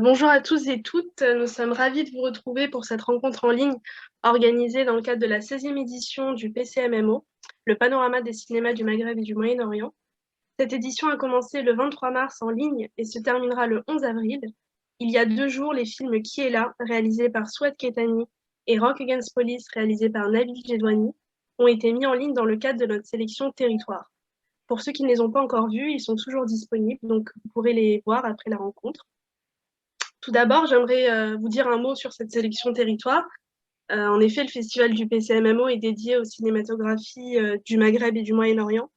Bonjour à tous et toutes, nous sommes ravis de vous retrouver pour cette rencontre en ligne organisée dans le cadre de la 16e édition du PCMMO, le panorama des cinémas du Maghreb et du Moyen-Orient. Cette édition a commencé le 23 mars en ligne et se terminera le 11 avril. Il y a 2 jours, les films Qui est là, réalisés par Souad Ketani, et Rock Against Police, réalisé par Nabil Jedwani, ont été mis en ligne dans le cadre de notre sélection Territoire. Pour ceux qui ne les ont pas encore vus, ils sont toujours disponibles, donc vous pourrez les voir après la rencontre. Tout d'abord, j'aimerais vous dire un mot sur cette sélection territoire. En effet, le festival du PCMMO est dédié aux cinématographies du Maghreb et du Moyen-Orient,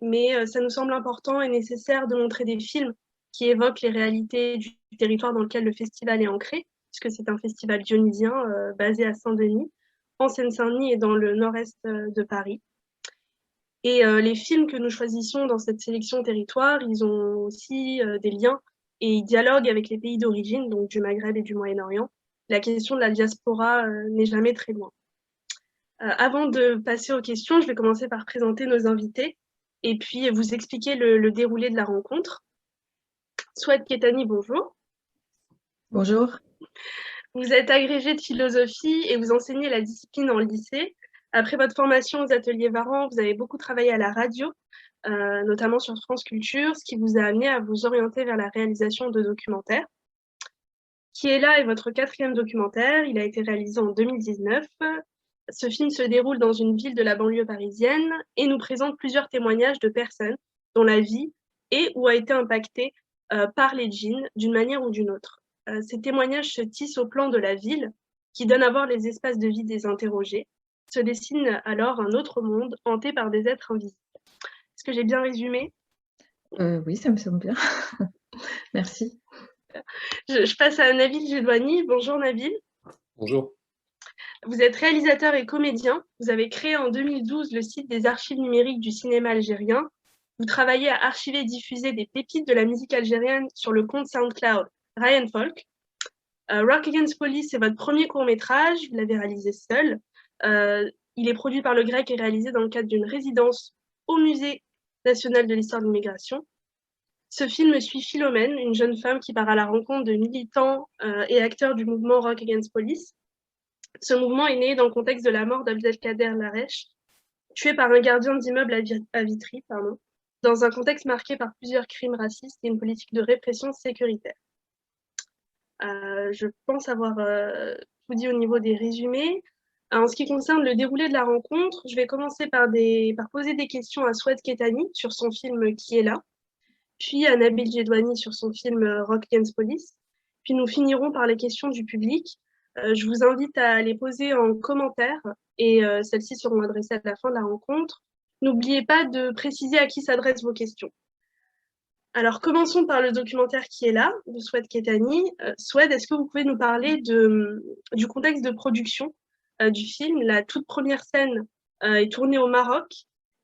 mais ça nous semble important et nécessaire de montrer des films qui évoquent les réalités du territoire dans lequel le festival est ancré, puisque c'est un festival dionysien basé à Saint-Denis, en Seine-Saint-Denis et dans le nord-est de Paris. Et les films que nous choisissons dans cette sélection territoire, ils ont aussi des liens et ils dialoguent avec les pays d'origine, donc du Maghreb et du Moyen-Orient. La question de la diaspora n'est jamais très loin. Avant de passer aux questions, je vais commencer par présenter nos invités et puis vous expliquer le déroulé de la rencontre. Souad Ketani, bonjour. Bonjour. Vous êtes agrégé de philosophie et vous enseignez la discipline en lycée. Après votre formation aux ateliers Varan, vous avez beaucoup travaillé à la radio, notamment sur France Culture, ce qui vous a amené à vous orienter vers la réalisation de documentaires. Qui est là est votre 4e documentaire. Il a été réalisé en 2019. Ce film se déroule dans une ville de la banlieue parisienne et nous présente plusieurs témoignages de personnes dont la vie est ou a été impactée par les djinns d'une manière ou d'une autre. Ces témoignages se tissent au plan de la ville, qui donne à voir les espaces de vie des interrogés. Se dessine alors un autre monde hanté par des êtres invisibles. Est-ce que j'ai bien résumé? Oui, ça me semble bien. Merci. Je passe à Nabil Jedwani. Bonjour Nabil. Bonjour. Vous êtes réalisateur et comédien. Vous avez créé en 2012 le site des archives numériques du cinéma algérien. Vous travaillez à archiver et diffuser des pépites de la musique algérienne sur le compte SoundCloud Ryan Folk. Rock Against Police, c'est votre premier court-métrage. Vous l'avez réalisé seul. Il est produit par Le Grec et réalisé dans le cadre d'une résidence au Musée national de l'histoire de l'immigration. Ce film suit Philomène, une jeune femme qui part à la rencontre de militants et acteurs du mouvement Rock Against Police. Ce mouvement est né dans le contexte de la mort d'Abdelkader Lareche, tué par un gardien d'immeuble à Vitry, dans un contexte marqué par plusieurs crimes racistes et une politique de répression sécuritaire. Je pense avoir tout dit au niveau des résumés. En ce qui concerne le déroulé de la rencontre, je vais commencer par poser des questions à Souad Ketani sur son film Qui est là, puis à Nabil Jedwani sur son film Rock Against Police, puis nous finirons par les questions du public. Je vous invite à les poser en commentaire et celles-ci seront adressées à la fin de la rencontre. N'oubliez pas de préciser à qui s'adressent vos questions. Alors, commençons par le documentaire Qui est là, de Souad Ketani. Souad, est-ce que vous pouvez nous parler du contexte de production du film? La toute première scène est tournée au Maroc.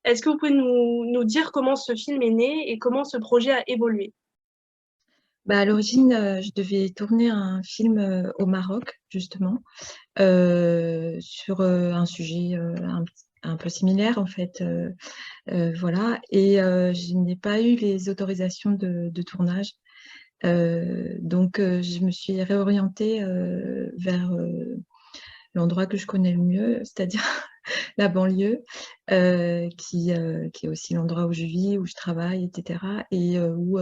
Est-ce que vous pouvez nous dire comment ce film est né et comment ce projet a évolué? À l'origine, je devais tourner un film au Maroc, justement, sur un sujet un peu similaire, en fait. Voilà. Et je n'ai pas eu les autorisations de tournage. Donc, je me suis réorientée vers l'endroit que je connais le mieux, c'est-à-dire la banlieue, qui est aussi l'endroit où je vis, où je travaille, etc. Et où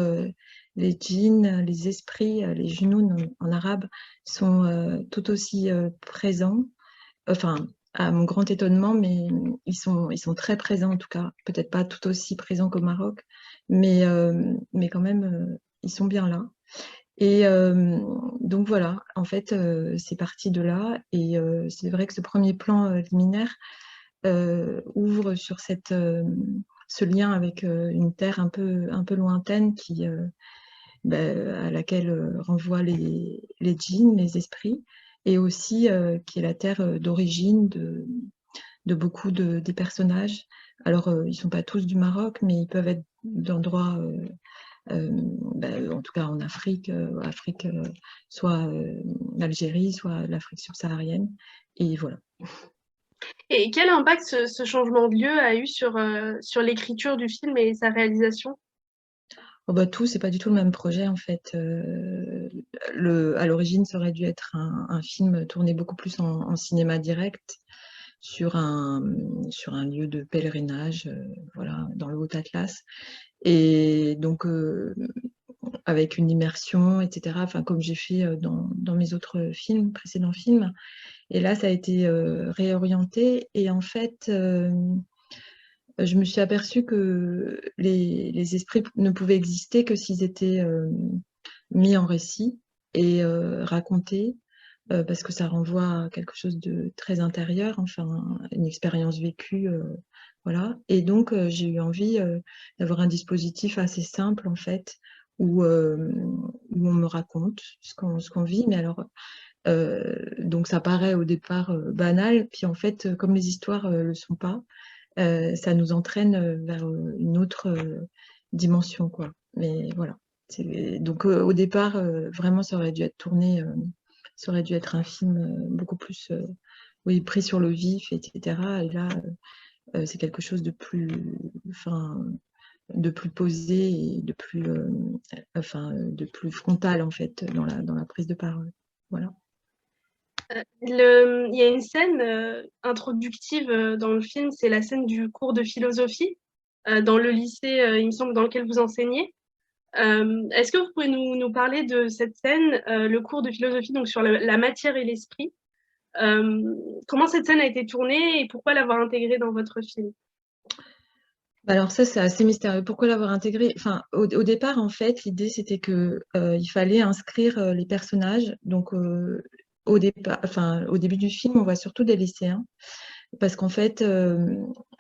les djinns, les esprits, les junouns en arabe sont tout aussi présents. Enfin, à mon grand étonnement, mais ils sont très présents en tout cas. Peut-être pas tout aussi présents qu'au Maroc, mais quand même, ils sont bien là. Et donc voilà, en fait, c'est parti de là. Et c'est vrai que ce premier plan liminaire ouvre sur ce lien avec une terre un peu lointaine à laquelle renvoient les djinns, les esprits, et aussi qui est la terre d'origine de beaucoup des personnages. Alors, ils ne sont pas tous du Maroc, mais ils peuvent être d'endroits, en tout cas en Afrique, soit l'Algérie, soit l'Afrique subsaharienne. Et voilà. Et quel impact ce changement de lieu a eu sur l'écriture du film et sa réalisation? Oh bah tout, c'est pas du tout le même projet en fait. À l'origine, ça aurait dû être un film tourné beaucoup plus en cinéma direct sur un lieu de pèlerinage, voilà, dans le Haut-Atlas. Et donc, avec une immersion, etc. Enfin, comme j'ai fait dans mes autres films, précédents films. Et là, ça a été réorienté. Et en fait, je me suis aperçue que les esprits ne pouvaient exister que s'ils étaient mis en récit et racontés, parce que ça renvoie à quelque chose de très intérieur, enfin, une expérience vécue, voilà. Et donc, j'ai eu envie d'avoir un dispositif assez simple, en fait, où on me raconte ce qu'on vit, mais alors, donc ça paraît au départ banal, puis en fait, comme les histoires le sont pas, ça nous entraîne vers une autre dimension, quoi. Mais voilà. Donc au départ, vraiment, ça aurait dû être tourné, ça aurait dû être un film beaucoup plus, oui, pris sur le vif, etc. Et là, c'est quelque chose de plus, enfin, de plus posé et de plus, enfin, de plus frontal en fait dans la prise de parole. Voilà. Il y a une scène introductive dans le film, c'est la scène du cours de philosophie dans le lycée, il me semble, dans lequel vous enseignez. Est-ce que vous pouvez nous parler de cette scène, le cours de philosophie donc sur la matière et l'esprit? Comment cette scène a été tournée et pourquoi l'avoir intégrée dans votre film? Bah alors ça, c'est assez mystérieux. Pourquoi l'avoir intégré? Enfin, au départ, en fait, l'idée, c'était que il fallait inscrire les personnages. Donc, au départ, enfin, au début du film, on voit surtout des lycéens. Parce qu'en fait,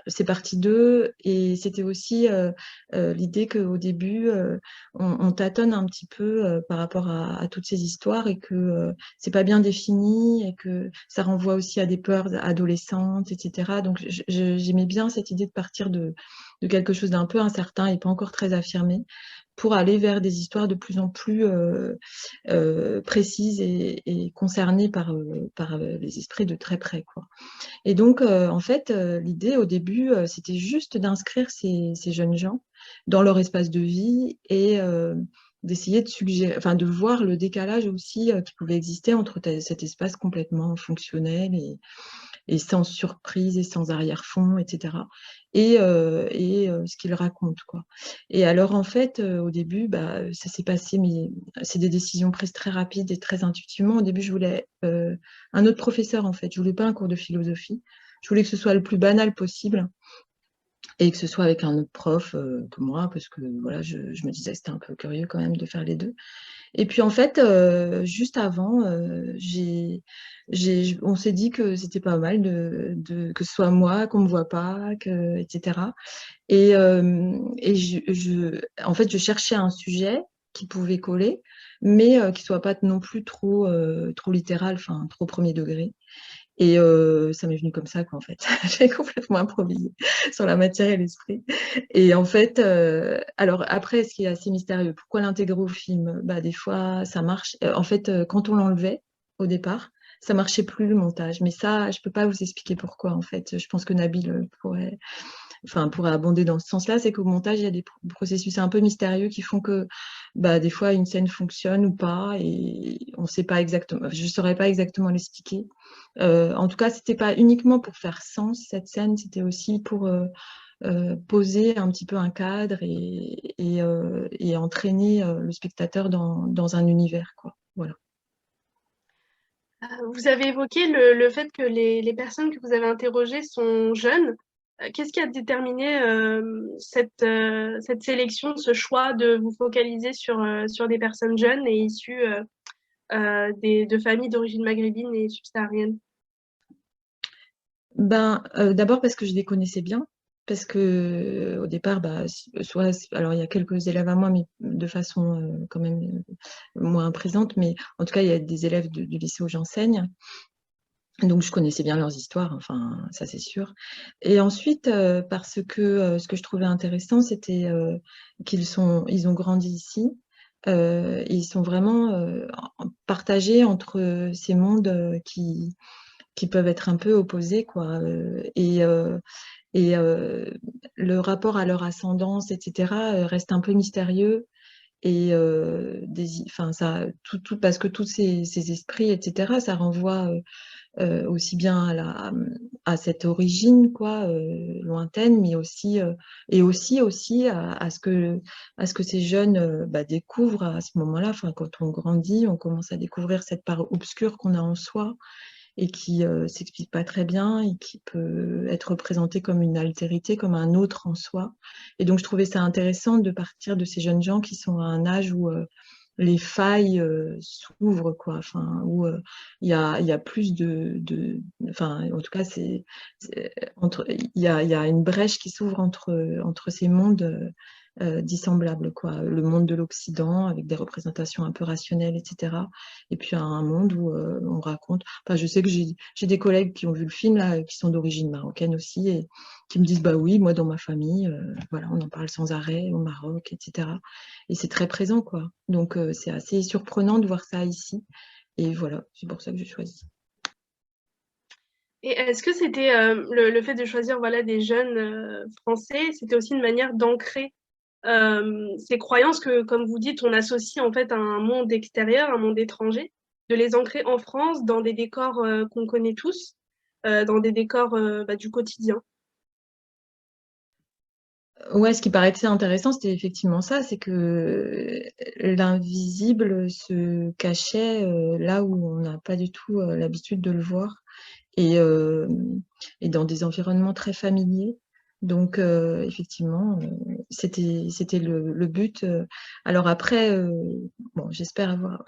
c'est parti d'eux et c'était aussi l'idée qu'au début, on tâtonne un petit peu par rapport à toutes ces histoires et que c'est pas bien défini et que ça renvoie aussi à des peurs adolescentes, etc. Donc j'aimais bien cette idée de partir de quelque chose d'un peu incertain et pas encore très affirmé pour aller vers des histoires de plus en plus précises et concernées par les esprits de très près, quoi. Et donc, en fait, l'idée au début, c'était juste d'inscrire ces jeunes gens dans leur espace de vie et d'essayer de suggérer, enfin, de voir le décalage aussi qui pouvait exister entre cet espace complètement fonctionnel et sans surprise et sans arrière-fond, etc. Et ce qu'ils racontent, quoi. Et alors, en fait, au début, bah, ça s'est passé, mais c'est des décisions prises très rapides et très intuitivement. Au début, je voulais un autre professeur, en fait. Je voulais pas un cours de philosophie. Je voulais que ce soit le plus banal possible et que ce soit avec un autre prof que moi, parce que voilà, je me disais que c'était un peu curieux quand même de faire les deux. Et puis en fait, juste avant, on s'est dit que c'était pas mal que ce soit moi, qu'on me voit pas, etc. Et en fait, je cherchais un sujet qui pouvait coller, mais qui soit pas non plus trop littéral, enfin trop premier degré. Et ça m'est venu comme ça, quoi, en fait. J'ai complètement improvisé sur la matière et l'esprit. Et en fait, alors après, ce qui est assez mystérieux, pourquoi l'intégrer au film? Bah, des fois, ça marche. En fait, quand on l'enlevait au départ, ça marchait plus le montage. Mais ça, je peux pas vous expliquer pourquoi, en fait. Je pense que Nabil pourrait abonder dans ce sens-là, c'est qu'au montage, il y a des processus un peu mystérieux qui font que bah, des fois, une scène fonctionne ou pas, et on sait pas exactement, je ne saurais pas exactement l'expliquer. En tout cas, c'était pas uniquement pour faire sens, cette scène, c'était aussi pour poser un petit peu un cadre et entraîner le spectateur dans un univers, quoi. Voilà. Vous avez évoqué le fait que les personnes que vous avez interrogées sont jeunes. Qu'est-ce qui a déterminé cette sélection, ce choix de vous focaliser sur des personnes jeunes et issues de familles d'origine maghrébine et subsaharienne? Ben, d'abord parce que je les connaissais bien, parce que au départ, bah, alors il y a quelques élèves à moi, mais de façon quand même moins présente, mais en tout cas, il y a des élèves du lycée où j'enseigne, donc je connaissais bien leurs histoires, enfin, ça c'est sûr. Et ensuite, parce que ce que je trouvais intéressant, c'était ils ont grandi ici, et ils sont vraiment partagés entre ces mondes qui peuvent être un peu opposés, quoi. Et le rapport à leur ascendance, etc., reste un peu mystérieux. et enfin, ça, tout, parce que tous ces esprits, etc., ça renvoie aussi bien à cette origine, quoi, lointaine, mais aussi, et aussi à ce que ces jeunes découvrent à ce moment-là. Enfin, quand on grandit, on commence à découvrir cette part obscure qu'on a en soi et qui s'explique pas très bien et qui peut être représentée comme une altérité, comme un autre en soi. Et donc, je trouvais ça intéressant de partir de ces jeunes gens qui sont à un âge où les failles s'ouvrent, quoi. Enfin, où il y a plus enfin, en tout cas, il y a une brèche qui s'ouvre entre ces mondes dissemblables, quoi. Le monde de l'Occident, avec des représentations un peu rationnelles, etc. Et puis un monde où on raconte. Enfin, je sais que j'ai des collègues qui ont vu le film, là, qui sont d'origine marocaine aussi, et qui me disent, bah oui, moi, dans ma famille, voilà, on en parle sans arrêt au Maroc, etc. Et c'est très présent, quoi. Donc, c'est assez surprenant de voir ça ici. Et voilà, c'est pour ça que j'ai choisi. Et est-ce que c'était le fait de choisir voilà, des jeunes français, c'était aussi une manière d'ancrer ces croyances que, comme vous dites, on associe en fait à un monde extérieur, un monde étranger, de les ancrer en France dans des décors qu'on connaît tous, dans des décors du quotidien. Ouais, ce qui paraissait intéressant, c'était effectivement ça, c'est que l'invisible se cachait là où on n'a pas du tout l'habitude de le voir. et, euh, et dans des environnements très familiers. Donc, effectivement, c'était le but. Alors après, bon, j'espère avoir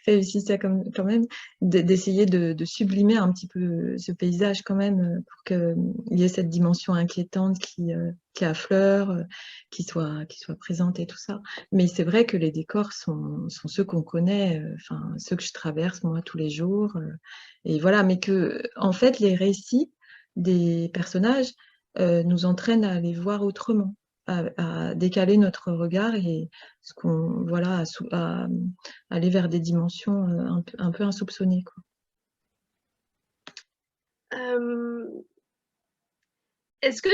réussi ça quand même, d'essayer de sublimer un petit peu ce paysage quand même, pour qu'il y ait cette dimension inquiétante qui affleure, qui soit présente et tout ça. Mais c'est vrai que les décors sont ceux qu'on connaît, enfin, ceux que je traverse moi tous les jours. Et voilà, mais que, en fait, les récits des personnages nous entraînent à les voir autrement, à décaler notre regard et voilà, à aller vers des dimensions un peu insoupçonnées, quoi. Euh, Est-ce que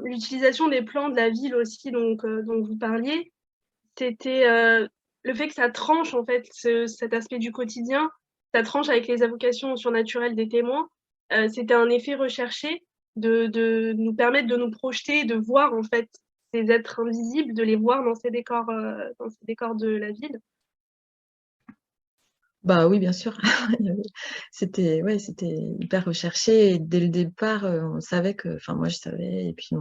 l'utilisation des plans de la ville aussi, donc, dont vous parliez, c'était le fait que ça tranche en fait cet aspect du quotidien, ça tranche avec les évocations surnaturelles des témoins, c'était un effet recherché de nous permettre de nous projeter, de voir en fait ces êtres invisibles, de les voir dans ces décors de la ville. Bah oui, bien sûr. C'était ouais, c'était hyper recherché. Et dès le départ, on savait que, enfin moi je savais, et puis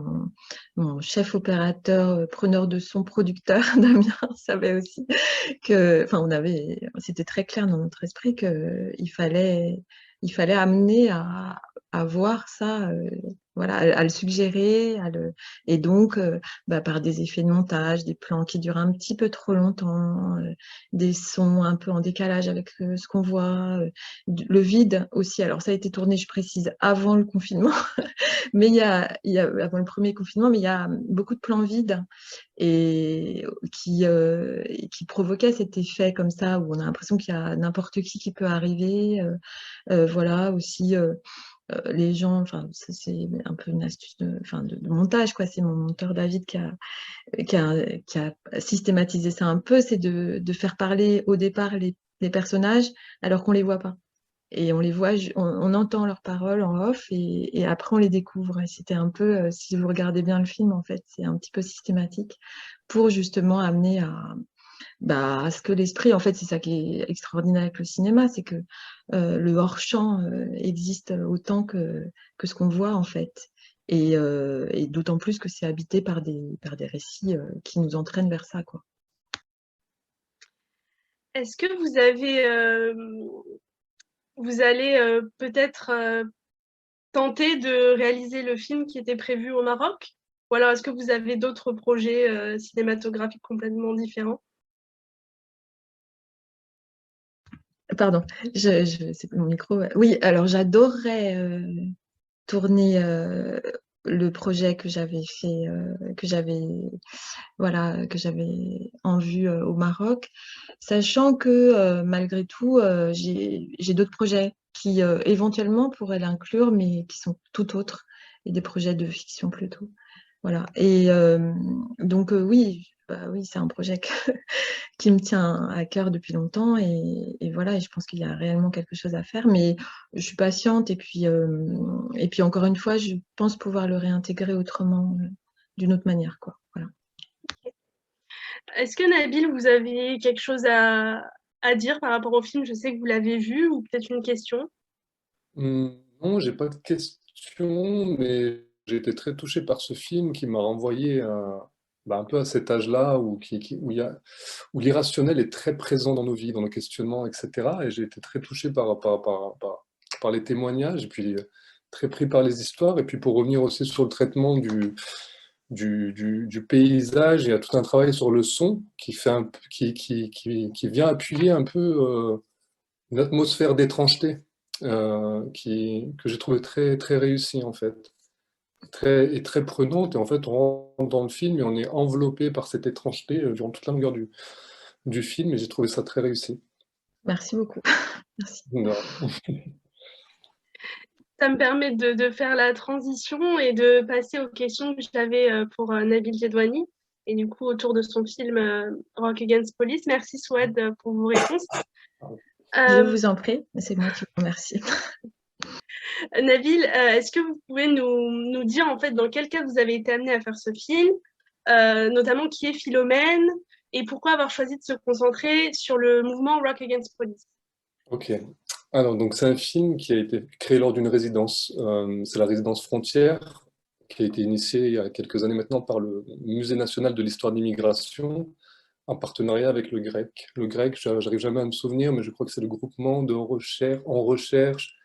mon chef opérateur, preneur de son, producteur, Damien, savait aussi que, enfin c'était très clair dans notre esprit que il fallait amener à voir ça, voilà, à le suggérer, et donc par des effets de montage, des plans qui durent un petit peu trop longtemps, des sons un peu en décalage avec ce qu'on voit, le vide aussi. Alors ça a été tourné, je précise, avant le confinement, mais il y a avant le premier confinement, mais il y a beaucoup de plans vides et qui provoquaient cet effet comme ça où on a l'impression qu'il y a n'importe qui peut arriver. Voilà aussi. Les gens, enfin, c'est un peu une astuce enfin, de montage, quoi. C'est mon monteur David qui a systématisé ça un peu, c'est de faire parler au départ les personnages alors qu'on les voit pas. Et on les voit, on entend leurs paroles en off et après on les découvre. Et c'était un peu, si vous regardez bien le film, en fait, c'est un petit peu systématique pour justement amener à ce que l'esprit, en fait, c'est ça qui est extraordinaire avec le cinéma, c'est que le hors-champ existe autant que ce qu'on voit, en fait. Et d'autant plus que c'est habité par des récits qui nous entraînent vers ça, quoi. Est-ce que vous allez peut-être tenter de réaliser le film qui était prévu au Maroc? Ou alors est-ce que vous avez d'autres projets cinématographiques complètement différents? Pardon, c'est mon micro. Ouais. Oui, alors j'adorerais tourner le projet que j'avais fait, que j'avais en vue au Maroc, sachant que malgré tout, j'ai d'autres projets qui éventuellement pourraient l'inclure, mais qui sont tout autres, et des projets de fiction plutôt. Voilà. Et donc oui. bah oui, c'est un projet qui me tient à cœur depuis longtemps et voilà, et je pense qu'il y a réellement quelque chose à faire, mais je suis patiente et puis encore une fois, je pense pouvoir le réintégrer autrement, d'une autre manière, quoi. Voilà. Est-ce que Nabil, vous avez quelque chose à dire par rapport au film? Je sais que vous l'avez vu, ou peut-être une question. Non, j'ai pas de question, mais j'ai été très touché par ce film qui m'a renvoyé un peu à cet âge-là où l'irrationnel est très présent dans nos vies, dans nos questionnements, etc. Et j'ai été très touché par les témoignages, et puis très pris par les histoires. Et puis pour revenir aussi sur le traitement du paysage, il y a tout un travail sur le son qui vient appuyer un peu une atmosphère d'étrangeté que j'ai trouvé très, très réussie en fait. Et très prenante, et en fait on rentre dans le film et on est enveloppé par cette étrangeté durant toute la longueur du film, et j'ai trouvé ça très réussi. Merci beaucoup. Merci. Non. Ça me permet de faire la transition et de passer aux questions que j'avais pour Nabil Jedwani, et du coup autour de son film Rock Against Police. Merci Souad pour vos réponses. Je vous en prie, c'est moi qui vous remercie. Nabil, est-ce que vous pouvez nous dire en fait dans quel cas vous avez été amené à faire ce film, notamment qui est Philomène, et pourquoi avoir choisi de se concentrer sur le mouvement Rock Against Police? Ok. Alors, donc c'est un film qui a été créé lors d'une résidence. C'est la résidence Frontières, qui a été initiée il y a quelques années maintenant par le Musée national de l'histoire de l'immigration, en partenariat avec le GREC. Le GREC, j'arrive jamais à me souvenir, mais je crois que c'est le groupement de recherche, en recherche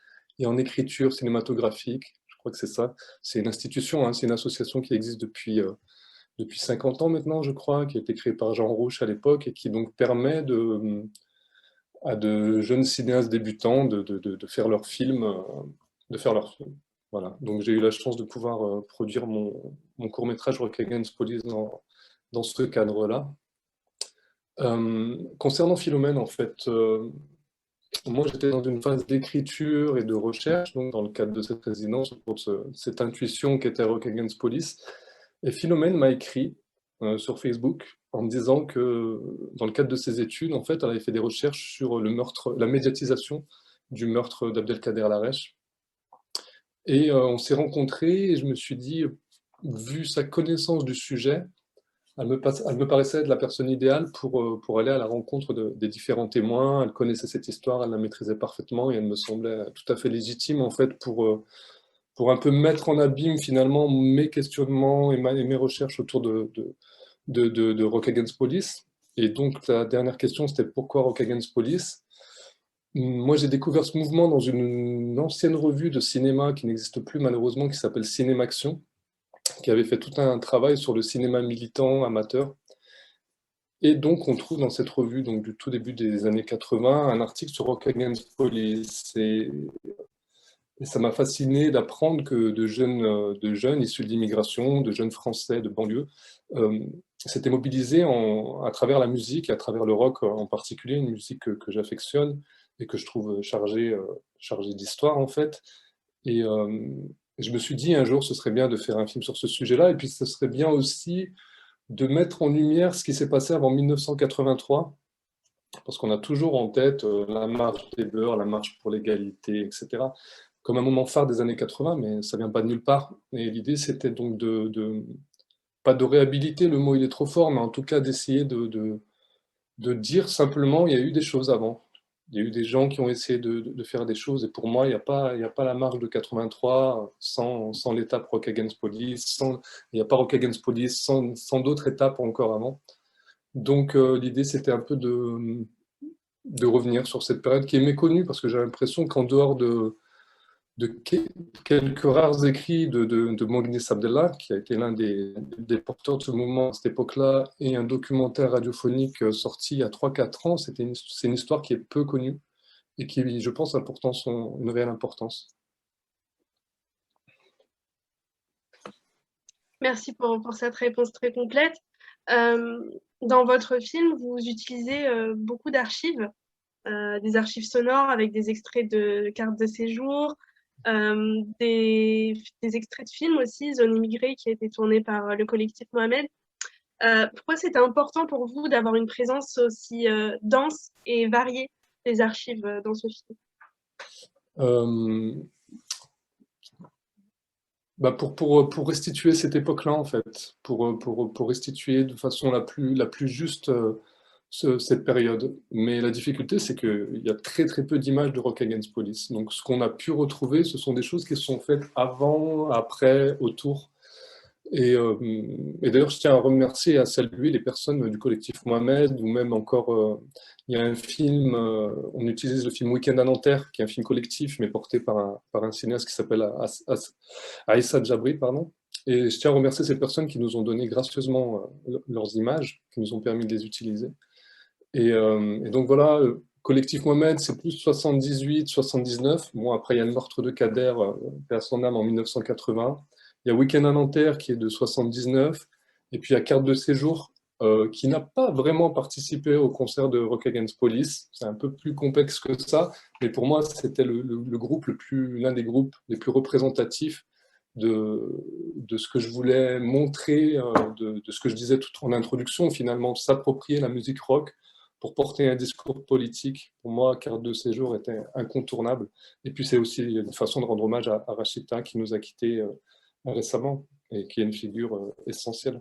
et en écriture cinématographique. Je crois que c'est ça. C'est une institution, hein, c'est une association qui existe depuis 50 ans maintenant, je crois, qui a été créée par Jean Rouch à l'époque et qui donc permet à de jeunes cinéastes débutants de faire leurs films, Voilà. Donc j'ai eu la chance de pouvoir produire mon court-métrage Rock Against Police dans ce cadre-là. Concernant Philomène, en fait, moi j'étais dans une phase d'écriture et de recherche, donc dans le cadre de cette résidence, pour cette intuition qu'était Rock Against Police. Et Philomène m'a écrit sur Facebook en me disant que dans le cadre de ses études, en fait, elle avait fait des recherches sur le meurtre, la médiatisation du meurtre d'Abdelkader Larèche. Et on s'est rencontrés et je me suis dit, vu sa connaissance du sujet, elle me paraissait être la personne idéale pour aller à la rencontre des différents témoins. Elle connaissait cette histoire, elle la maîtrisait parfaitement et elle me semblait tout à fait légitime en fait pour un peu mettre en abîme finalement mes questionnements et mes recherches autour de Rock Against Police. Et donc la dernière question, c'était pourquoi Rock Against Police? Moi, j'ai découvert ce mouvement dans une ancienne revue de cinéma qui n'existe plus malheureusement, qui s'appelle Cinémaction, qui avait fait tout un travail sur le cinéma militant amateur. Et donc, on trouve dans cette revue, donc du tout début des années 80, un article sur Rock Against Police. Et ça m'a fasciné d'apprendre que de jeunes issus de l'immigration, de jeunes Français de banlieue, s'étaient mobilisés à travers la musique, et à travers le rock en particulier, une musique que j'affectionne et que je trouve chargée d'histoire en fait. Et je me suis dit un jour, ce serait bien de faire un film sur ce sujet-là, et puis ce serait bien aussi de mettre en lumière ce qui s'est passé avant 1983, parce qu'on a toujours en tête la marche des Beurs, la marche pour l'égalité, etc., comme un moment phare des années 80, mais ça vient pas de nulle part. Et l'idée, c'était donc pas de réhabiliter, le mot il est trop fort, mais en tout cas d'essayer de dire simplement, il y a eu des choses avant. Il y a eu des gens qui ont essayé de faire des choses, et pour moi, il y a pas la marche de 83 sans l'étape Rock Against Police, il n'y a pas Rock Against Police sans d'autres étapes encore avant. Donc l'idée, c'était un peu de revenir sur cette période qui est méconnue, parce que j'ai l'impression qu'en dehors de quelques rares écrits de Mognis Abdellah, qui a été l'un des porteurs de ce mouvement à cette époque-là, et un documentaire radiophonique sorti il y a 3-4 ans, c'est une histoire qui est peu connue et qui, je pense, a pourtant une réelle importance. Merci pour cette réponse très complète. Dans votre film, vous utilisez beaucoup d'archives, des archives sonores avec des extraits de cartes de séjour, des extraits de films aussi, Zone immigrée, qui a été tourné par le collectif Mohamed. Pourquoi c'était important pour vous d'avoir une présence aussi dense et variée des archives dans ce film? Euh, Bah pour restituer cette époque-là, en fait, pour restituer de façon la plus juste cette période. Mais la difficulté, c'est qu'il y a très très peu d'images de Rock Against Police. Donc ce qu'on a pu retrouver, ce sont des choses qui se sont faites avant, après, autour. Et d'ailleurs, je tiens à remercier et à saluer les personnes du collectif Mohamed, ou même encore, il y a un film, on utilise le film Week-end à Nanterre, qui est un film collectif, mais porté par un cinéaste qui s'appelle Aïssa Djabri, pardon. Et je tiens à remercier ces personnes qui nous ont donné gracieusement leurs images, qui nous ont permis de les utiliser. Et donc voilà, collectif Mohamed, c'est plus 78, 79. Bon, après, il y a le meurtre de Kader, paix à son âme, en 1980. Il y a Week-end à Nanterre, qui est de 79. Et puis il y a Carte de séjour, qui n'a pas vraiment participé au concert de Rock Against Police. C'est un peu plus complexe que ça. Mais pour moi, c'était le groupe l'un des groupes les plus représentatifs de ce que je voulais montrer, de ce que je disais tout en introduction, finalement, s'approprier la musique rock pour porter un discours politique. Pour moi, Carte de séjour était incontournable. Et puis c'est aussi une façon de rendre hommage à Rachida, qui nous a quittés récemment et qui est une figure essentielle.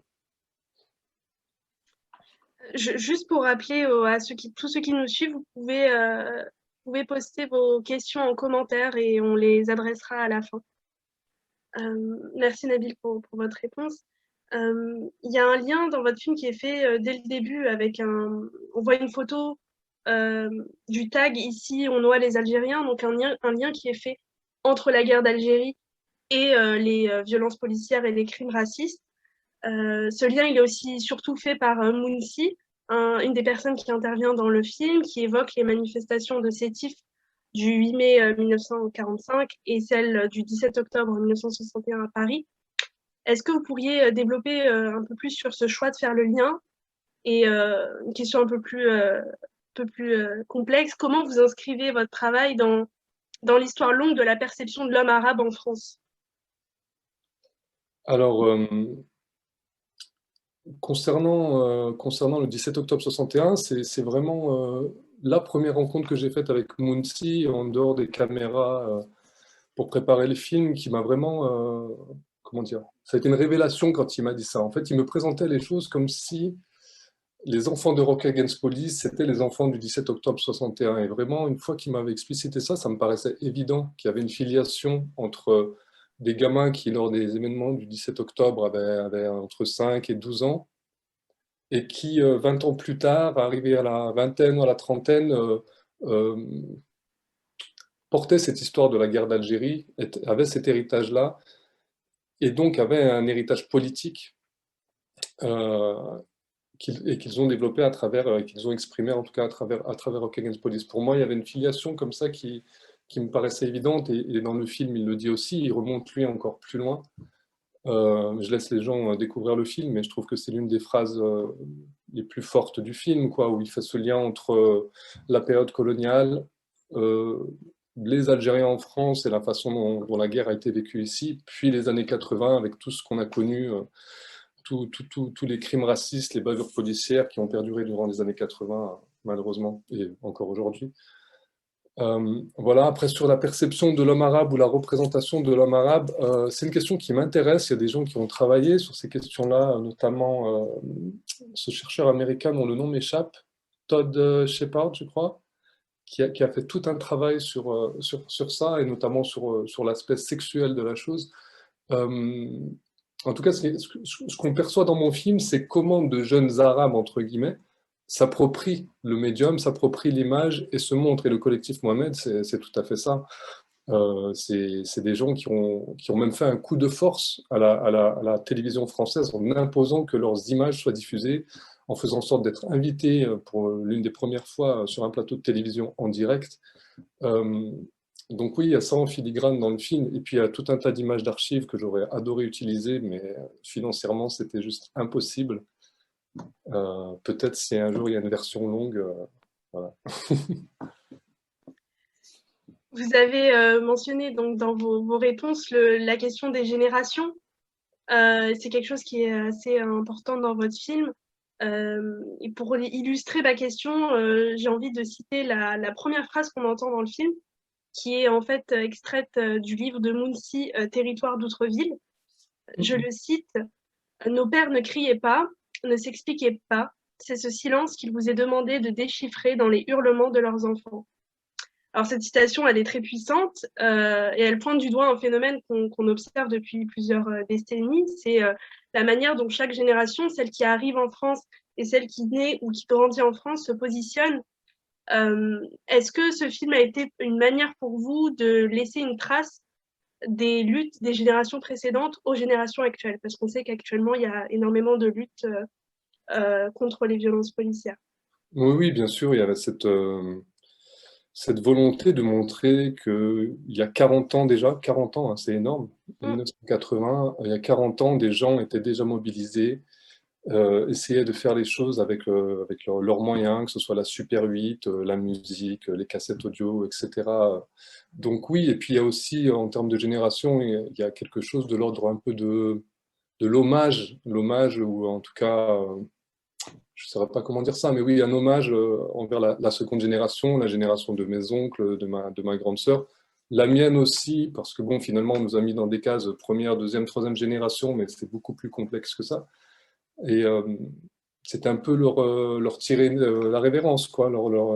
Juste pour rappeler à tous ceux qui nous suivent, pouvez poster vos questions en commentaire et on les adressera à la fin. Merci Nabil pour votre réponse. Il y a un lien dans votre film qui est fait dès le début avec on voit une photo du tag ici, on noie les Algériens, donc un lien qui est fait entre la guerre d'Algérie et les violences policières et les crimes racistes. Ce lien, il est aussi surtout fait par Mounsi, une des personnes qui intervient dans le film, qui évoque les manifestations de Sétif du 8 mai 1945 et celle du 17 octobre 1961 à Paris. Est-ce que vous pourriez développer un peu plus sur ce choix de faire le lien? Et une question un peu plus complexe, comment vous inscrivez votre travail dans l'histoire longue de la perception de l'homme arabe en France? Alors, concernant le 17 octobre 61, c'est vraiment la première rencontre que j'ai faite avec Mounsi en dehors des caméras pour préparer le film qui m'a vraiment, comment dire, ça a été une révélation quand il m'a dit ça. En fait, il me présentait les choses comme si les enfants de Rock Against Police, c'était les enfants du 17 octobre 61. Et vraiment, une fois qu'il m'avait explicité ça, ça me paraissait évident qu'il y avait une filiation entre des gamins qui, lors des événements du 17 octobre, avaient entre 5 et 12 ans, et qui, 20 ans plus tard, arrivés à la vingtaine ou à la trentaine, euh, portaient cette histoire de la guerre d'Algérie, avaient cet héritage-là, et donc avaient un héritage politique euh, qu'ils ont développé à travers, qu'ils ont exprimé en tout cas à travers Rock Against Police. Pour moi, il y avait une filiation comme ça qui me paraissait évidente, et dans le film, il le dit aussi, il remonte lui encore plus loin. Je laisse les gens découvrir le film, mais je trouve que c'est l'une des phrases les plus fortes du film, quoi, où il fait ce lien entre la période coloniale, euh, les Algériens en France et la façon dont la guerre a été vécue ici, puis les années 80 avec tout ce qu'on a connu, tous les crimes racistes, les bavures policières qui ont perduré durant les années 80, malheureusement, et encore aujourd'hui. Voilà, après sur la perception de l'homme arabe ou la représentation de l'homme arabe, c'est une question qui m'intéresse. Il y a des gens qui ont travaillé sur ces questions-là, notamment ce chercheur américain dont le nom m'échappe, Todd Shepard, je crois, qui a fait tout un travail sur ça, et notamment sur l'aspect sexuel de la chose. Euh, En tout cas, ce qu'on perçoit dans mon film, c'est comment de jeunes arabes, entre guillemets, s'approprient le médium, s'approprient l'image et se montrent. Et le collectif Mohamed, c'est tout à fait ça. C'est des gens qui ont même fait un coup de force à la télévision française en imposant que leurs images soient diffusées, en faisant en sorte d'être invités pour l'une des premières fois sur un plateau de télévision en direct. Euh, donc oui, il y a ça en filigrane dans le film, et puis il y a tout un tas d'images d'archives que j'aurais adoré utiliser, mais financièrement, c'était juste impossible. Peut-être si un jour il y a une version longue, voilà. Vous avez mentionné donc dans vos réponses la question des générations. C'est quelque chose qui est assez important dans votre film. Et pour illustrer ma question, j'ai envie de citer la première phrase qu'on entend dans le film, qui est en fait extraite du livre de Mounsi, Territoire d'Outreville. Je le cite: Nos pères ne criaient pas, ne s'expliquaient pas. C'est ce silence qu'il vous est demandé de déchiffrer dans les hurlements de leurs enfants. Alors cette citation, elle est très puissante et elle pointe du doigt un phénomène qu'on observe depuis plusieurs décennies. C'est la manière dont chaque génération, celle qui arrive en France et celle qui naît ou qui grandit en France, se positionne. Est-ce que ce film a été une manière pour vous de laisser une trace des luttes des générations précédentes aux générations actuelles? Parce qu'on sait qu'actuellement, il y a énormément de luttes contre les violences policières. Oui, oui, bien sûr, il y avait cette volonté de montrer qu'il y a 40 ans déjà, 40 ans, hein, c'est énorme, en Mm. 1980, il y a 40 ans, des gens étaient déjà mobilisés, essayaient de faire les choses avec leurs moyens, que ce soit la Super 8, la musique, les cassettes audio, etc. Donc oui, et puis il y a aussi, en termes de génération, il y a quelque chose de l'ordre un peu de l'hommage, ou en tout cas, je ne saurais pas comment dire ça, mais oui, un hommage envers la seconde génération, la génération de mes oncles, de ma grande sœur, la mienne aussi, parce que bon, finalement, on nous a mis dans des cases première, deuxième, troisième génération, mais c'est beaucoup plus complexe que ça. Et c'était un peu leur tirer la révérence, quoi,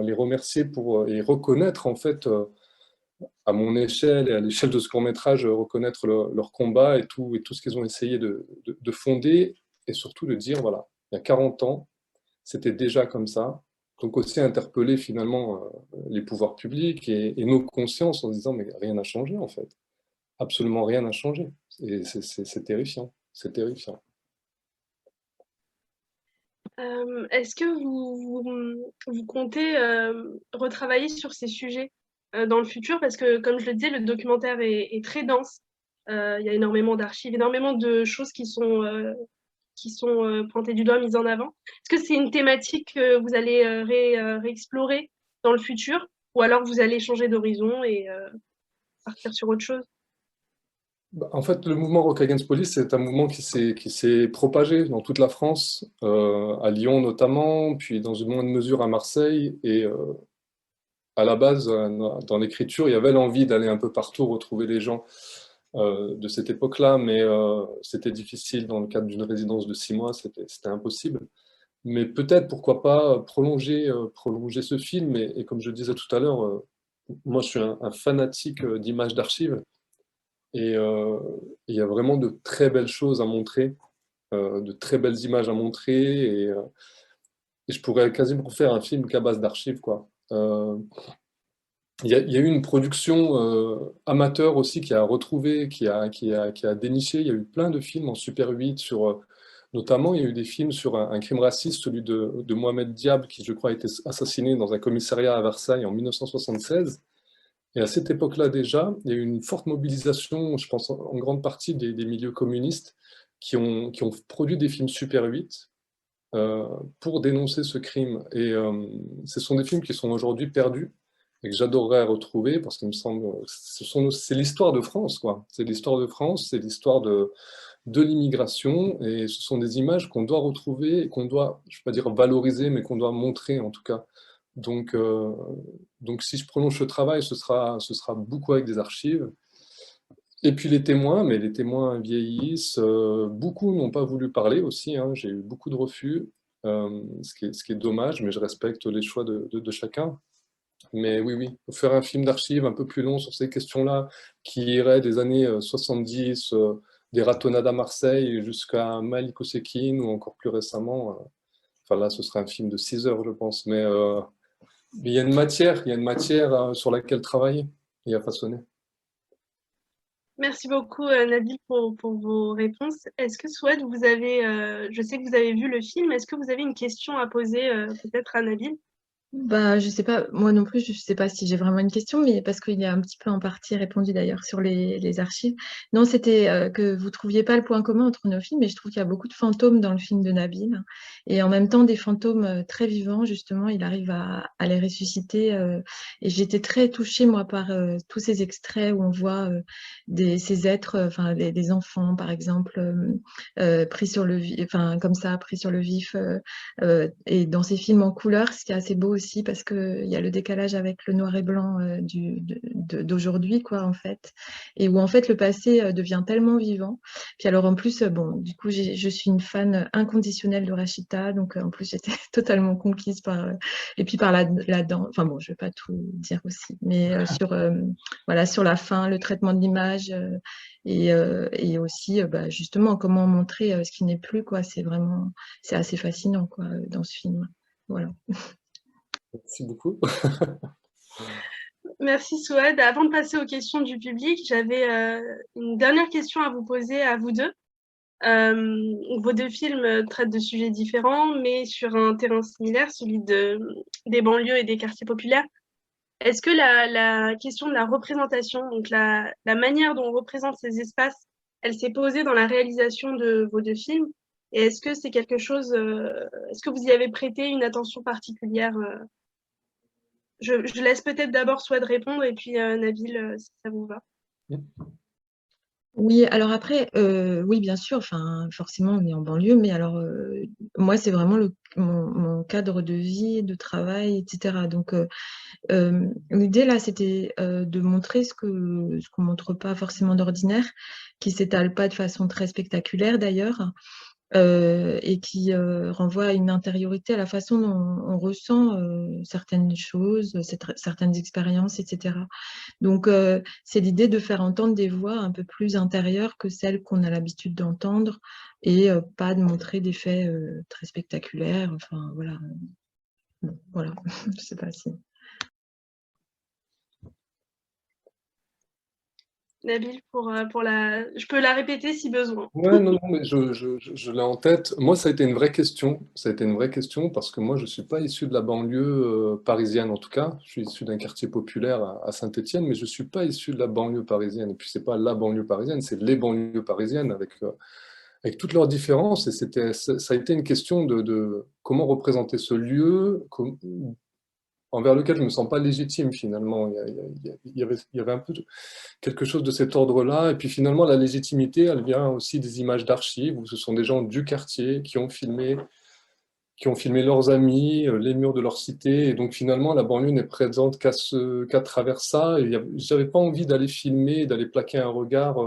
les remercier et reconnaître, en fait, à mon échelle et à l'échelle de ce court-métrage, reconnaître leur combat et tout ce qu'ils ont essayé de fonder, et surtout de dire, voilà, il y a 40 ans, c'était déjà comme ça. Donc aussi interpeller finalement les pouvoirs publics et nos consciences en se disant mais rien n'a changé en fait. Absolument rien n'a changé. Et c'est terrifiant. C'est terrifiant. Est-ce que vous comptez retravailler sur ces sujets dans le futur? Parce que, comme je le disais, le documentaire est très dense. Il y a énormément d'archives, énormément de choses qui sont pointées du doigt, mises en avant. Est-ce que c'est une thématique que vous allez réexplorer dans le futur? Ou alors vous allez changer d'horizon et partir sur autre chose? Bah, en fait, le mouvement Rock Against Police, c'est un mouvement qui s'est propagé dans toute la France, à Lyon notamment, puis dans une moindre mesure à Marseille. Et à la base, dans l'écriture, il y avait l'envie d'aller un peu partout, retrouver les gens de cette époque-là, mais c'était difficile dans le cadre d'une résidence de 6 mois, c'était impossible. Mais peut-être, pourquoi pas, prolonger ce film. Et comme je disais tout à l'heure, moi je suis un fanatique d'images d'archives, et il y a vraiment de très belles choses à montrer, de très belles images à montrer, et je pourrais quasiment faire un film qu'à base d'archives, quoi. Il y a eu une production amateur aussi qui a retrouvé, qui a déniché. Il y a eu plein de films en Super 8 sur, notamment, il y a eu des films sur un crime raciste, celui de Mohamed Diab, qui je crois a été assassiné dans un commissariat à Versailles en 1976. Et à cette époque-là déjà, il y a eu une forte mobilisation, je pense en grande partie des milieux communistes, qui ont produit des films Super 8 pour dénoncer ce crime. Et ce sont des films qui sont aujourd'hui perdus et que j'adorerais retrouver, parce qu'il me semble c'est l'histoire de France, quoi. C'est l'histoire de France, c'est l'histoire de l'immigration, et ce sont des images qu'on doit retrouver et qu'on doit, je ne vais pas dire valoriser, mais qu'on doit montrer en tout cas. Donc, donc si je prolonge ce travail, ce sera beaucoup avec des archives. Et puis les témoins, mais les témoins vieillissent. Beaucoup n'ont pas voulu parler aussi, hein. J'ai eu beaucoup de refus, ce qui est dommage, mais je respecte les choix de chacun. Mais oui, oui, faire un film d'archives un peu plus long sur ces questions-là, qui irait des années 70, des ratonnades à Marseille, jusqu'à Malik Oussekine, ou encore plus récemment. Enfin là, ce serait un film de 6 heures, je pense. Mais il y a une matière sur laquelle travailler et à façonner. Merci beaucoup, Nabil, pour vos réponses. Est-ce que, Souad, je sais que vous avez vu le film, est-ce que vous avez une question à poser peut-être à Nabil? Bah, je sais pas, moi non plus, je sais pas si j'ai vraiment une question, mais parce qu'il y a un petit peu en partie répondu d'ailleurs sur les archives. Non, c'était que vous trouviez pas le point commun entre nos films, mais je trouve qu'il y a beaucoup de fantômes dans le film de Nabil. Et en même temps, des fantômes très vivants, justement, il arrive à les ressusciter. Et j'étais très touchée, moi, par tous ces extraits où on voit ces êtres, enfin, des enfants, par exemple, pris sur le vif, enfin, comme ça, pris sur le vif. Et dans ces films en couleur, ce qui est assez beau aussi, parce qu'il y a le décalage avec le noir et blanc d'aujourd'hui, quoi, en fait. Et où, en fait, le passé devient tellement vivant. Puis alors, en plus, bon, du coup, je suis une fan inconditionnelle de Rachita, donc en plus, j'étais totalement conquise par... et puis par la danse, enfin bon, je vais pas tout dire aussi, mais voilà, sur la fin, le traitement de l'image, et aussi, bah, justement, comment montrer ce qui n'est plus, quoi. C'est assez fascinant, quoi, dans ce film. Voilà. Merci beaucoup. Merci Souad. Avant de passer aux questions du public, j'avais une dernière question à vous poser à vous deux. Vos deux films traitent de sujets différents, mais sur un terrain similaire, celui des banlieues et des quartiers populaires. Est-ce que la question de la représentation, donc la manière dont on représente ces espaces, elle s'est posée dans la réalisation de vos deux films? Et est-ce que c'est quelque chose, est-ce que vous y avez prêté une attention particulière? Je laisse peut-être d'abord Souad répondre et puis Nabil, si ça vous va. Oui, alors après, oui, bien sûr, enfin, forcément, on est en banlieue, mais alors, moi, c'est vraiment mon cadre de vie, de travail, etc. Donc, l'idée, là, c'était de montrer ce qu'on montre pas forcément d'ordinaire, qui s'étale pas de façon très spectaculaire, d'ailleurs, et qui renvoie à une intériorité, à la façon dont on ressent certaines choses, certaines expériences, etc. Donc, c'est l'idée de faire entendre des voix un peu plus intérieures que celles qu'on a l'habitude d'entendre, et pas de montrer des faits très spectaculaires. Enfin, voilà. Bon, voilà, je sais pas si... Nabil, je peux la répéter si besoin. Ouais, non, non, mais je l'ai en tête. Moi, ça a été une vraie question. Ça a été une vraie question parce que moi, je ne suis pas issu de la banlieue parisienne, en tout cas. Je suis issu d'un quartier populaire à Saint-Étienne, mais je ne suis pas issu de la banlieue parisienne. Et puis, c'est pas la banlieue parisienne, c'est les banlieues parisiennes avec toutes leurs différences. Et ça a été une question de comment représenter ce lieu, envers lequel je ne me sens pas légitime, finalement. Il y avait un peu quelque chose de cet ordre-là. Et puis finalement, la légitimité, elle vient aussi des images d'archives, où ce sont des gens du quartier qui ont filmé leurs amis, les murs de leur cité. Et donc finalement, la banlieue n'est présente qu'à travers ça. Et j'avais pas envie d'aller filmer, d'aller plaquer un regard,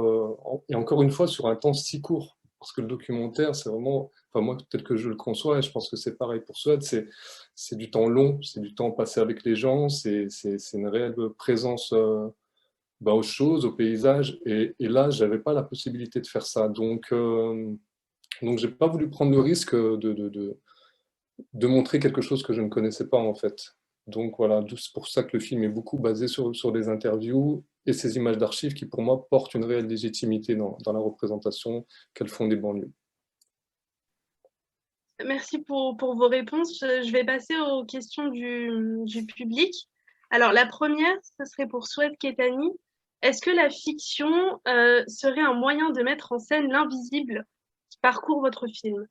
et encore une fois, sur un temps si court. Parce que le documentaire, c'est vraiment, enfin moi, tel que je le conçois, et je pense que c'est pareil pour Suède, c'est du temps long, c'est du temps passé avec les gens, c'est une réelle présence aux choses, aux paysages. Et là, j'avais pas la possibilité de faire ça. Donc j'ai pas voulu prendre le risque de montrer quelque chose que je ne connaissais pas, en fait. Donc voilà, c'est pour ça que le film est beaucoup basé sur des interviews et ces images d'archives qui, pour moi, portent une réelle légitimité dans la représentation qu'elles font des banlieues. Merci pour vos réponses. Je vais passer aux questions du public. Alors, la première, ce serait pour Soued Ketani. Est-ce que la fiction serait un moyen de mettre en scène l'invisible qui parcourt votre film?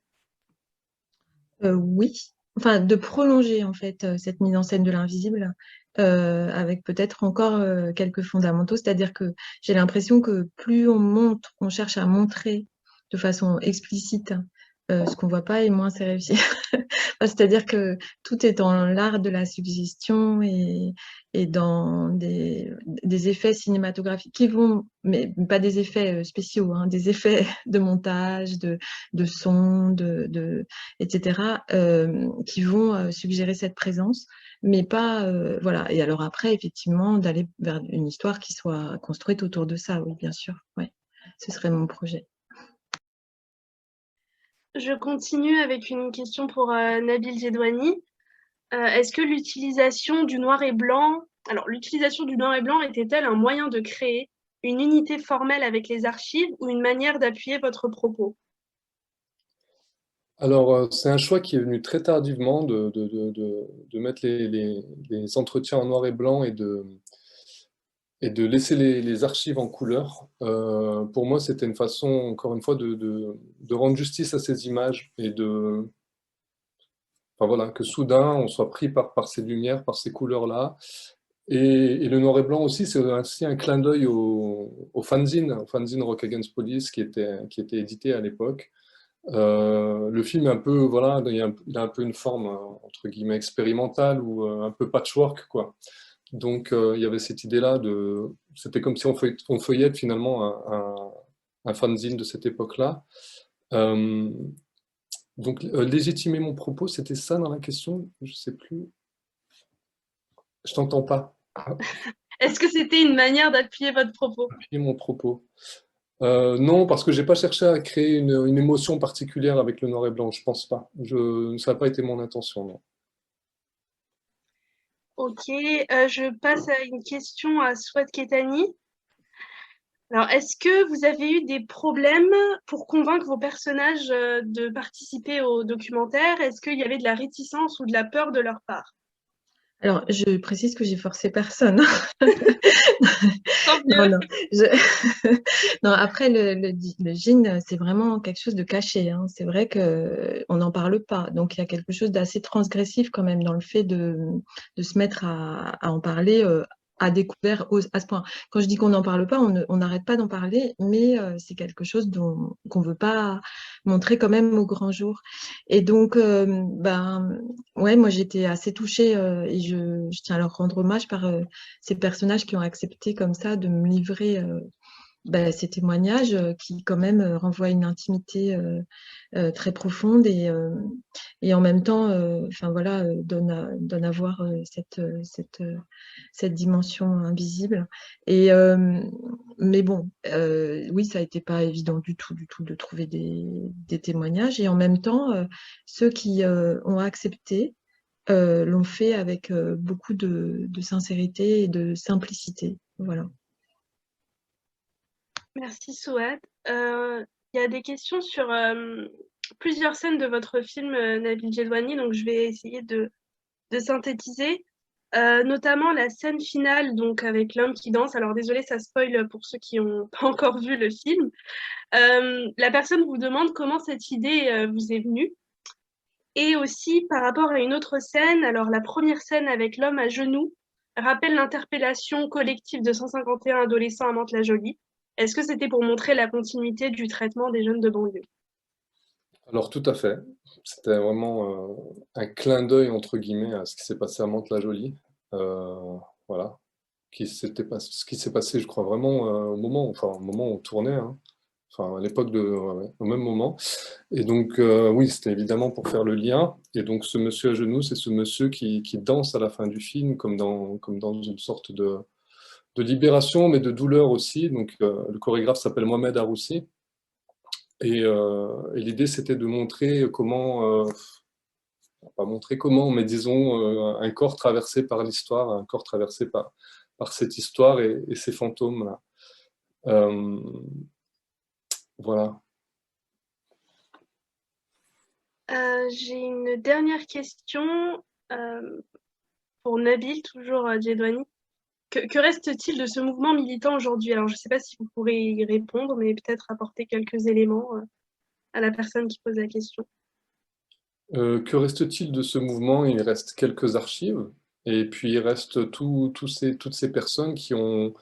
Oui, enfin de prolonger en fait cette mise en scène de l'invisible, avec peut-être encore quelques fondamentaux, c'est-à-dire que j'ai l'impression que plus on montre, on cherche à montrer de façon explicite ce qu'on voit pas, et moins c'est réussi. Enfin, c'est-à-dire que tout est dans l'art de la suggestion, et dans des effets cinématographiques qui vont, mais pas des effets spéciaux, hein, des effets de montage, de son, etc., qui vont suggérer cette présence, mais pas, voilà. Et alors après, effectivement, d'aller vers une histoire qui soit construite autour de ça, oui, bien sûr, ouais. Ce serait mon projet. Je continue avec une question pour Nabil Jedouani. Est-ce que l'utilisation du noir et blanc, alors l'utilisation du noir et blanc était-elle un moyen de créer une unité formelle avec les archives ou une manière d'appuyer votre propos? Alors, c'est un choix qui est venu très tardivement de mettre les entretiens en noir et blanc et de laisser les archives en couleur. Pour moi, c'était une façon, encore une fois, de rendre justice à ces images et enfin, voilà, que soudain, on soit pris par ces lumières, par ces couleurs-là. Et le noir et blanc aussi, c'est aussi un clin d'œil au fanzine Rock Against Police qui était édité à l'époque. Le film est un peu, voilà, il a un peu une forme, entre guillemets, expérimentale ou un peu patchwork, quoi. Donc, il y avait cette idée-là c'était comme si on feuillette finalement un fanzine de cette époque-là. Euh, donc, légitimer mon propos, c'était ça dans la question? Je sais plus. Je t'entends pas. Est-ce que c'était une manière d'appuyer votre propos? Appuyer mon propos. Non, parce que j'ai pas cherché à créer une émotion particulière avec le noir et blanc, je pense pas. Ça n'a pas été mon intention, non. Ok, je passe à une question à Swat Ketani. Alors, est-ce que vous avez eu des problèmes pour convaincre vos personnages de participer au documentaire? Est-ce qu'il y avait de la réticence ou de la peur de leur part? Alors, je précise que j'ai forcé personne. Tant Non, mieux. non. Non, après, le gin, c'est vraiment quelque chose de caché, hein. C'est vrai qu'on n'en parle pas. Donc, il y a quelque chose d'assez transgressif quand même dans le fait de se mettre à en parler à découvert à ce point. Quand je dis qu'on n'en parle pas, on n'arrête pas d'en parler, mais c'est quelque chose qu'on ne veut pas montrer quand même au grand jour. Et donc, ben, ouais, moi, j'étais assez touchée et je tiens à leur rendre hommage par ces personnages qui ont accepté comme ça de me livrer ces témoignages qui quand même renvoient à une intimité très profonde et en même temps enfin voilà donnent à voir cette dimension invisible et mais bon oui ça a été pas évident du tout de trouver des témoignages et en même temps ceux qui ont accepté l'ont fait avec beaucoup de sincérité et de simplicité voilà. Merci Souad. Il y a des questions sur plusieurs scènes de votre film Nabil Jedwani, donc je vais essayer de synthétiser. Notamment la scène finale, donc avec l'homme qui danse. Alors désolé, ça spoil pour ceux qui n'ont pas encore vu le film. La personne vous demande comment cette idée vous est venue. Et aussi par rapport à une autre scène, alors la première scène avec l'homme à genoux rappelle l'interpellation collective de 151 adolescents à Mantes-la-Jolie. Est-ce que c'était pour montrer la continuité du traitement des jeunes de banlieue? Alors, tout à fait. C'était vraiment un clin d'œil, entre guillemets, à ce qui s'est passé à Mantes-la-Jolie. Voilà. Ce qui s'est passé, je crois, vraiment au moment où on tournait, hein. Enfin, à l'époque ouais, au même moment. Et donc, oui, c'était évidemment pour faire le lien. Et donc, ce monsieur à genoux, c'est ce monsieur qui danse à la fin du film, comme dans une sorte de libération, mais de douleur aussi. Donc, le chorégraphe s'appelle Mohamed Haroussi. Et l'idée, c'était de montrer comment, pas montrer comment, mais disons, un corps traversé par l'histoire, un corps traversé par cette histoire et ces fantômes-là. Voilà. J'ai une dernière question euh, pour Nabil, toujours Djedouani. Que reste-t-il de ce mouvement militant aujourd'hui? Alors, je ne sais pas si vous pourrez y répondre, mais peut-être apporter quelques éléments à la personne qui pose la question. Que reste-t-il de ce mouvement? Il reste quelques archives, et puis il reste toutes ces personnes qui ont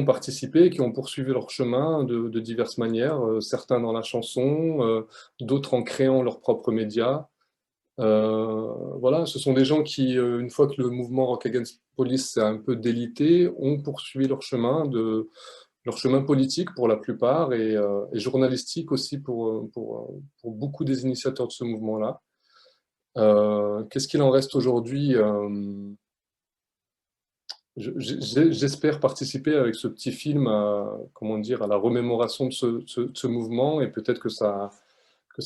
participé, qui ont poursuivi leur chemin de diverses manières, certains dans la chanson, d'autres en créant leurs propres médias. Voilà, ce sont des gens qui, une fois que le mouvement Rock Against Police s'est un peu délité, ont poursuivi leur chemin politique pour la plupart et journalistique aussi pour beaucoup des initiateurs de ce mouvement-là. Qu'est-ce qu'il en reste aujourd'hui? J'espère participer avec ce petit film à, comment dire, à la remémoration de ce mouvement et peut-être que ça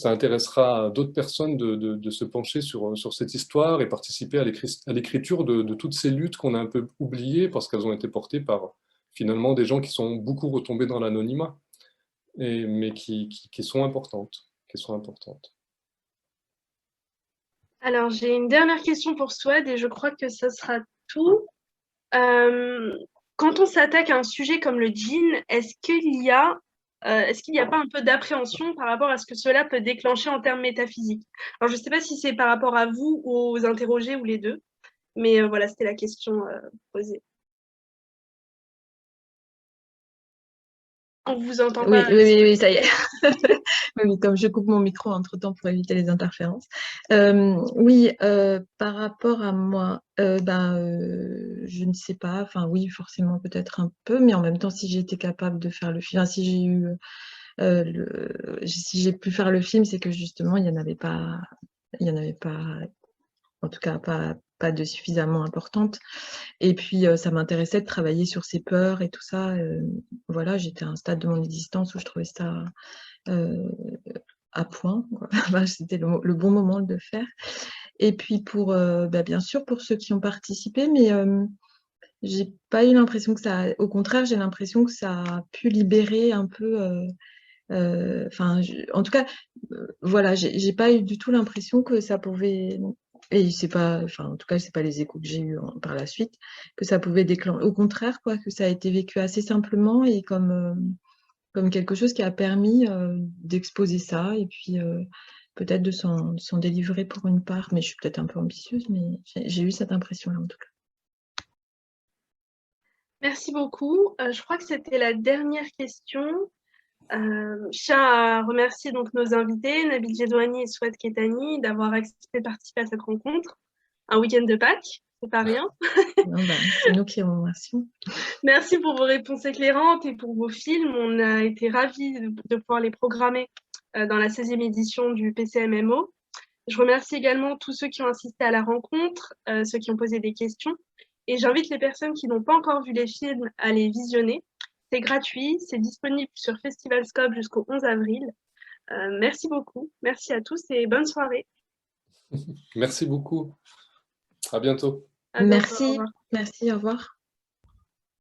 intéressera d'autres personnes de se pencher sur cette histoire et participer à l'écriture de toutes ces luttes qu'on a un peu oubliées parce qu'elles ont été portées par finalement des gens qui sont beaucoup retombés dans l'anonymat, mais qui sont importantes, qui sont importantes. Alors, j'ai une dernière question pour Souad et je crois que ça sera tout. Quand on s'attaque à un sujet comme le djinn, est-ce qu'il n'y a pas un peu d'appréhension par rapport à ce que cela peut déclencher en termes métaphysiques? Alors, je ne sais pas si c'est par rapport à vous ou aux interrogés ou les deux, mais voilà, c'était la question posée. On vous entend Oui, pas. oui, oui, oui, ça y est. Oui, oui, comme je coupe mon micro entre-temps pour éviter les interférences. Oui, par rapport à moi, je ne sais pas. Enfin, oui, forcément, peut-être un peu, mais en même temps, si j'ai été capable de faire le film, enfin, si j'ai eu, si j'ai pu faire le film, c'est que justement, il y en avait pas, en tout cas, pas de suffisamment importante. Et puis, ça m'intéressait de travailler sur ces peurs et tout ça. Voilà, j'étais à un stade de mon existence où je trouvais ça à point, quoi. C'était le bon moment de le faire. Et puis bien sûr pour ceux qui ont participé, mais j'ai pas eu l'impression que ça, au contraire, j'ai l'impression que ça a pu libérer un peu. Enfin, en tout cas, voilà, j'ai pas eu du tout l'impression que ça pouvait. Et c'est pas, enfin, en tout cas, c'est pas les échos que j'ai eu par la suite, que ça pouvait déclencher. Au contraire, quoi, que ça a été vécu assez simplement et comme quelque chose qui a permis d'exposer ça et puis peut-être de s'en délivrer pour une part. Mais je suis peut-être un peu ambitieuse, mais j'ai eu cette impression-là en tout cas. Merci beaucoup. Je crois que c'était la dernière question. Je tiens à remercier donc nos invités, Nabil Jedouani et Souad Ketani, d'avoir accepté de participer à cette rencontre. Un week-end de Pâques, c'est pas rien. Non, c'est nous qui vous remercions. Merci pour vos réponses éclairantes et pour vos films. On a été ravis de pouvoir les programmer dans la 16e édition du PCMMO. Je remercie également tous ceux qui ont assisté à la rencontre, ceux qui ont posé des questions. Et j'invite les personnes qui n'ont pas encore vu les films à les visionner. C'est gratuit, c'est disponible sur Festivalscope jusqu'au 11 avril. Merci beaucoup, merci à tous et bonne soirée. Merci beaucoup. À bientôt. À bientôt, au Merci, revoir. merci, au revoir.